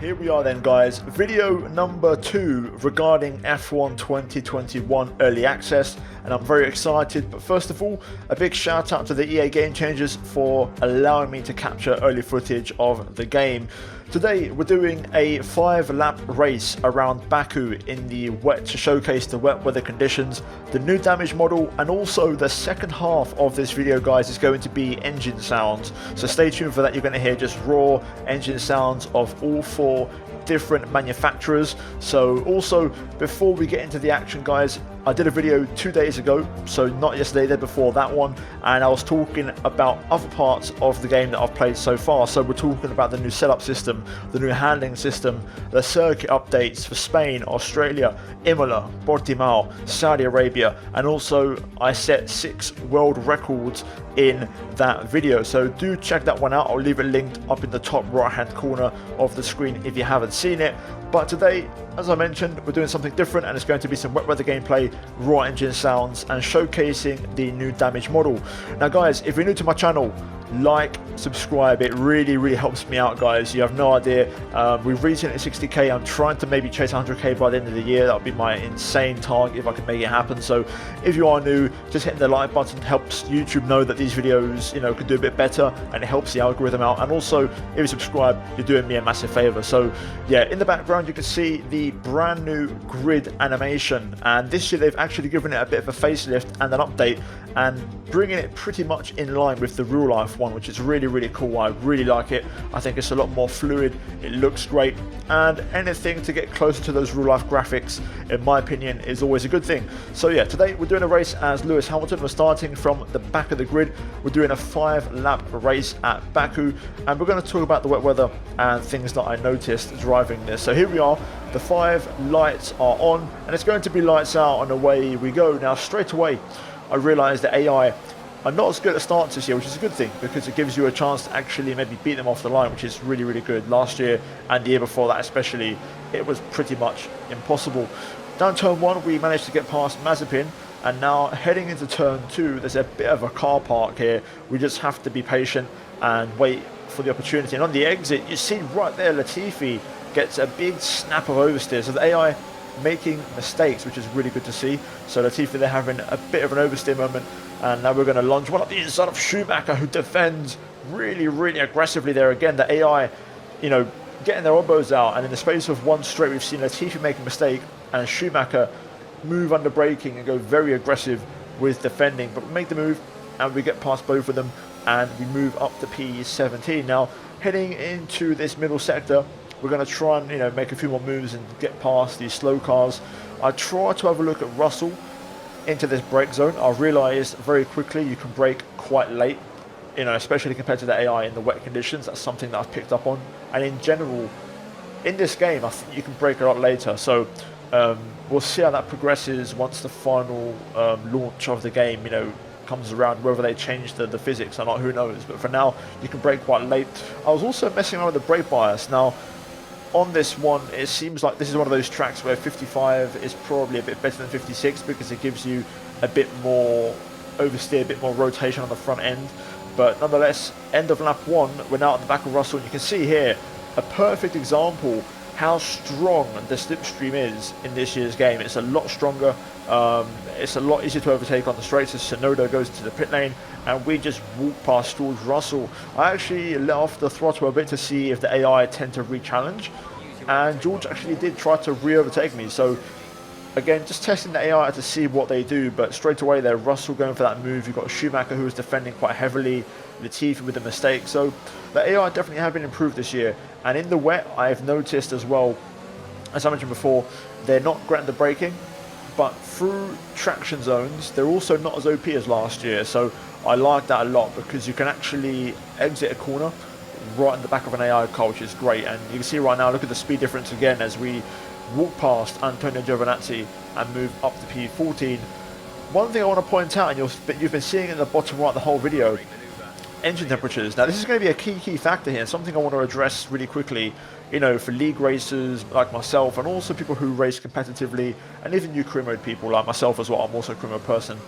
Here we are then, guys, video number 2 regarding F1 2021 early access, and I'm very excited. But first of all, a big shout out to the EA Game Changers for allowing me to capture early footage of the game. Today we're doing a 5-lap race around Baku in the wet to showcase the wet weather conditions, the new damage model, and also the second half of this video, guys, is going to be engine sounds. So stay tuned for that. You're going to hear just raw engine sounds of all 4 different manufacturers. So also, before we get into the action, guys, I did a video 2 days ago, so not yesterday, the day before that one, and I was talking about other parts of the game that I've played so far. So we're talking about the new setup system, the new handling system, the circuit updates for Spain, Australia, Imola, Portimao, Saudi Arabia, and also I set 6 world records in that video, so do check that one out. I'll leave it linked up in the top right hand corner of the screen if you haven't seen it. But today, as I mentioned, we're doing something different, and it's going to be some wet weather gameplay, raw engine sounds, and showcasing the new damage model. Now guys, if you're new to my channel, like, subscribe, it really helps me out, guys. You have no idea. We've recently hit 60k. I'm trying to maybe chase 100k by the end of the year. That would be my insane target if I can make it happen. So if you are new, just hitting the like button helps YouTube know that these videos, you know, can do a bit better, and it helps the algorithm out. And also, if you subscribe, you're doing me a massive favor. So yeah, in the background you can see the brand new grid animation, and this year they've actually given it a bit of a facelift and an update, and bringing it pretty much in line with the real life one, which is really cool. I really like it. I think it's a lot more fluid, it looks great, and anything to get closer to those real life graphics, in my opinion, is always a good thing. So yeah, today we're doing a race as Lewis Hamilton. We're starting from the back of the grid. We're doing a 5-lap race at Baku, and we're going to talk about the wet weather and things that I noticed driving this. So here we are, the 5 lights are on, and it's going to be lights out, and away we go. Now straight away I realised that AI are not as good at starts this year, which is a good thing, because it gives you a chance to actually maybe beat them off the line, which is really good. Last year and the year before that especially, it was pretty much impossible. Down turn 1 we managed to get past Mazepin, and now heading into turn 2 there's a bit of a car park here. We just have to be patient and wait for the opportunity. And on the exit you see right there Latifi gets a big snap of oversteer, so the AI making mistakes, which is really good to see. So Latifi, they're having a bit of an oversteer moment, and now we're going to lunge one up the inside of Schumacher, who defends really aggressively there. Again, the AI, you know, getting their elbows out, and in the space of one straight we've seen Latifi make a mistake and Schumacher move under braking and go very aggressive with defending, but we make the move and we get past both of them and we move up to P17. Now heading into this middle sector, we're going to try and, you know, make a few more moves and get past these slow cars. I try to have a look at Russell into this brake zone. I realised very quickly you can brake quite late, you know, especially compared to the AI in the wet conditions. That's something that I've picked up on. And in general, in this game, I think you can brake a lot later. So we'll see how that progresses once the final launch of the game, you know, comes around, whether they change the physics or not, who knows. But for now, you can brake quite late. I was also messing around with the brake bias. Now, on this one, it seems like this is one of those tracks where 55 is probably a bit better than 56, because it gives you a bit more oversteer, a bit more rotation on the front end. But nonetheless, end of lap 1, we're now at the back of Russell, and you can see here a perfect example how strong the slipstream is in this year's game. It's a lot stronger. It's a lot easier to overtake on the straights as Sonoda goes to the pit lane, and we just walk past George Russell. I actually let off the throttle a bit to see if the AI tend to re-challenge, and George actually did try to re-overtake me. So again, just testing the AI to see what they do, but straight away there, Russell going for that move. You've got Schumacher, who was defending quite heavily, Latifi with a mistake. So the AI definitely have been improved this year, and in the wet I've noticed as well, as I mentioned before, they're not great at the braking, but through traction zones they're also not as OP as last year. So I like that a lot, because you can actually exit a corner right in the back of an AI car, which is great. And you can see right now, look at the speed difference again as we walk past Antonio Giovinazzi and move up to P14. One thing I want to point out, and you've been seeing in the bottom right the whole video, engine temperatures. Now this is going to be a key factor here, something I want to address really quickly, you know, for league racers like myself, and also people who race competitively, and even new career mode people like myself as well. I'm also a career mode person.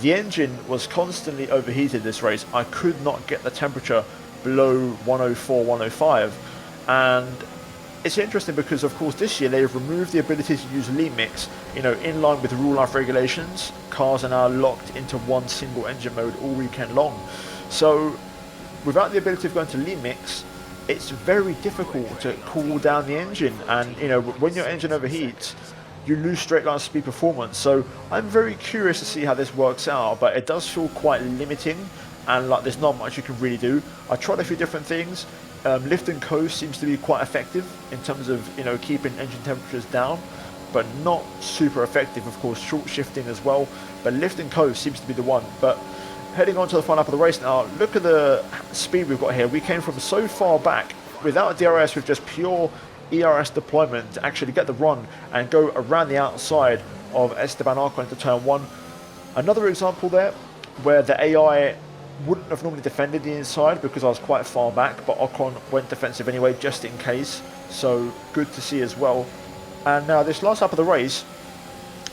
The engine was constantly overheated this race. I could not get the temperature below 104, 105, and it's interesting because, of course, this year they've removed the ability to use lean mix. You know, in line with the rule life regulations, cars are now locked into one single engine mode all weekend long. So, without the ability of going to lean mix, it's very difficult to cool down the engine. And, you know, when your engine overheats, you lose straight line speed performance. So, I'm very curious to see how this works out, but it does feel quite limiting. And like, there's not much you can really do. I tried a few different things. Lift and coast seems to be quite effective in terms of, you know, keeping engine temperatures down, but not super effective. Of course, short shifting as well, but lift and coast seems to be the one. But heading on to the final lap of the race now, look at the speed we've got here. We came from so far back without DRS with just pure ERS deployment to actually get the run and go around the outside of Esteban Ocon into turn 1. Another example there where the AI wouldn't have normally defended the inside because I was quite far back, but Ocon went defensive anyway just in case, so good to see as well. And now this last lap of the race,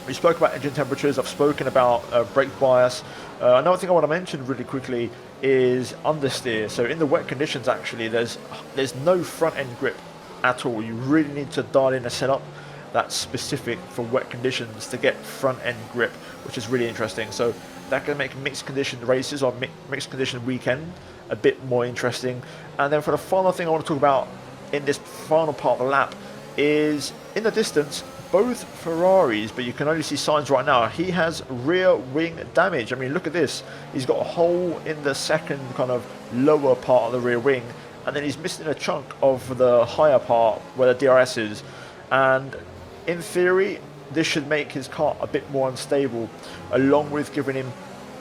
we spoke about engine temperatures, I've spoken about brake bias. Another thing I want to mention really quickly is understeer. So in the wet conditions actually there's no front end grip at all. You really need to dial in a setup that's specific for wet conditions to get front end grip, which is really interesting. So that can make mixed condition races or mixed condition weekend a bit more interesting. And then for the final thing I want to talk about in this final part of the lap is in the distance, both Ferraris, but you can only see signs right now, he has rear wing damage. I mean, look at this. He's got a hole in the second kind of lower part of the rear wing, and then he's missing a chunk of the higher part where the DRS is. And in theory, this should make his car a bit more unstable, along with giving him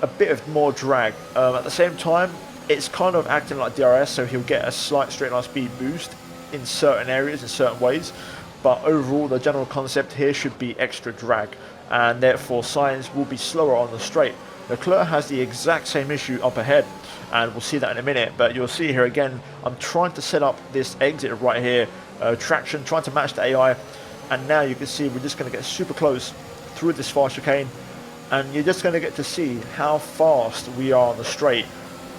a bit of more drag. At the same time, it's kind of acting like DRS, so he'll get a slight straight line speed boost in certain areas, in certain ways. But overall, the general concept here should be extra drag, and therefore Sainz will be slower on the straight. Leclerc has the exact same issue up ahead, and we'll see that in a minute. But you'll see here again, I'm trying to set up this exit right here, traction, trying to match the AI. And now you can see we're just going to get super close through this fast chicane, and you're just going to get to see how fast we are on the straight.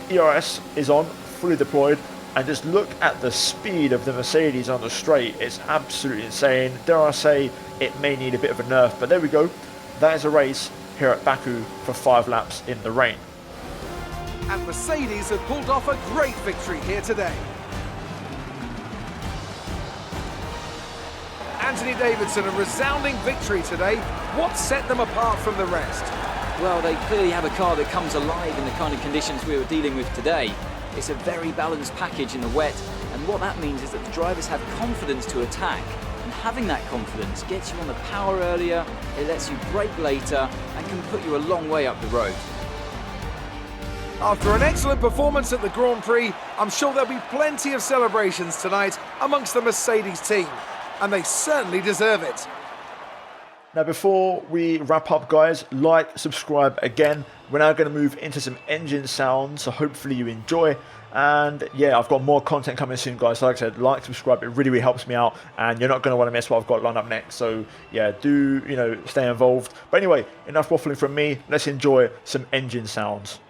ERS is on, fully deployed, and just look at the speed of the Mercedes on the straight. It's absolutely insane. Dare I say, it may need a bit of a nerf, but there we go. That is a race here at Baku for 5 laps in the rain. And Mercedes have pulled off a great victory here today. Anthony Davidson, a resounding victory today. What set them apart from the rest? Well, they clearly have a car that comes alive in the kind of conditions we were dealing with today. It's a very balanced package in the wet, and what that means is that the drivers have confidence to attack. And having that confidence gets you on the power earlier, it lets you brake later, and can put you a long way up the road. After an excellent performance at the Grand Prix, I'm sure there'll be plenty of celebrations tonight amongst the Mercedes team. And they certainly deserve it. Now, before we wrap up, guys, like, subscribe again. We're now going to move into some engine sounds, so hopefully you enjoy. And yeah, I've got more content coming soon, guys. So like I said, like, subscribe, it really, really helps me out, and you're not going to want to miss what I've got lined up next. So yeah, do, you know, stay involved. But anyway, enough waffling from me. Let's enjoy some engine sounds.